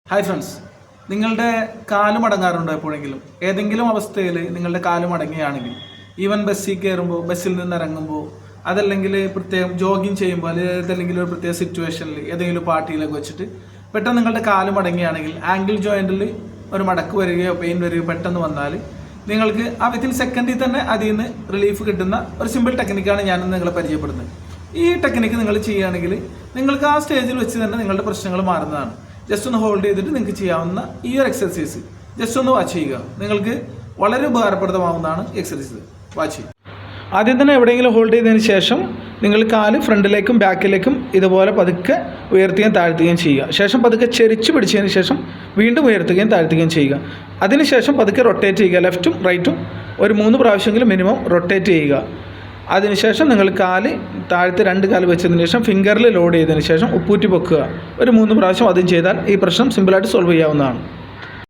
Hi friends, നിങ്ങളുടെ കാല് മടങ്ങാറുണ്ടോ എപ്പോഴെങ്കിലും? ഏതെങ്കിലും അവസ്ഥയിൽ നിങ്ങളുടെ കാല് മടങ്ങുകയാണെങ്കിൽ, ഈവൻ ബസ്സിൽ കയറുമ്പോൾ, ബസ്സിൽ നിന്ന് ഇറങ്ങുമ്പോൾ, അതല്ലെങ്കിൽ പ്രത്യേകം ജോഗിങ് ചെയ്യുമ്പോൾ, അല്ലെങ്കിൽ ഒരു പ്രത്യേക സിറ്റുവേഷനിൽ ഏതെങ്കിലും പാർട്ടിയിലൊക്കെ വെച്ചിട്ട് പെട്ടെന്ന് നിങ്ങളുടെ കാല് മടങ്ങുകയാണെങ്കിൽ, ആംഗിൾ ജോയിൻറ്റിൽ ഒരു മടക്ക് വരികയോ പെയിൻ വരികയോ പെട്ടെന്ന് വന്നാൽ നിങ്ങൾക്ക് ആ വിത്തിൻ സെക്കൻഡിൽ തന്നെ അതിൽ നിന്ന് റിലീഫ് കിട്ടുന്ന ഒരു സിമ്പിൾ ടെക്നിക്കാണ് ഞാനിന്ന് നിങ്ങളെ പരിചയപ്പെടുന്നത്. ഈ ടെക്നിക്ക് നിങ്ങൾ ചെയ്യുകയാണെങ്കിൽ നിങ്ങൾക്ക് ആ സ്റ്റേജിൽ വെച്ച് തന്നെ നിങ്ങളുടെ പ്രശ്നങ്ങൾ മാറുന്നതാണ്. ജസ്റ്റ് ഒന്ന് ഹോൾഡ് ചെയ്തിട്ട് നിങ്ങൾക്ക് ചെയ്യാവുന്ന ഈ ഒരു എക്സർസൈസ് ജസ്റ്റ് ഒന്ന് വാച്ച് ചെയ്യുക. നിങ്ങൾക്ക് വളരെ ഉപകാരപ്രദമാവുന്നതാണ് എക്സർസൈസ്. വാച്ച് ചെയ്യുക. ആദ്യം തന്നെ എവിടെയെങ്കിലും ഹോൾഡ് ചെയ്തതിന് ശേഷം നിങ്ങൾ കാല് ഫ്രണ്ടിലേക്കും ബാക്കിലേക്കും ഇതുപോലെ പതുക്കെ ഉയർത്തുകയും താഴ്ത്തുകയും ചെയ്യുക. ശേഷം പതുക്കെ ചെരിച്ച് പിടിച്ചതിന് ശേഷം വീണ്ടും ഉയർത്തുകയും താഴ്ത്തുകയും ചെയ്യുക. അതിനുശേഷം പതുക്കെ റൊട്ടേറ്റ് ചെയ്യുക. ലെഫ്റ്റും റൈറ്റും ഒരു 3 പ്രാവശ്യമെങ്കിലും മിനിമം റൊട്ടേറ്റ് ചെയ്യുക. അതിനുശേഷം നിങ്ങൾ കാല് താഴത്ത് 2 കാല് വെച്ചതിന് ശേഷം ഫിംഗറിൽ ലോഡ് ചെയ്തതിന് ശേഷം ഉപ്പൂറ്റി പൊക്കുക. ഒരു 3 പ്രാവശ്യം അതും ചെയ്താൽ ഈ പ്രശ്നം സിമ്പിളായിട്ട് സോൾവ് ചെയ്യാവുന്നതാണ്.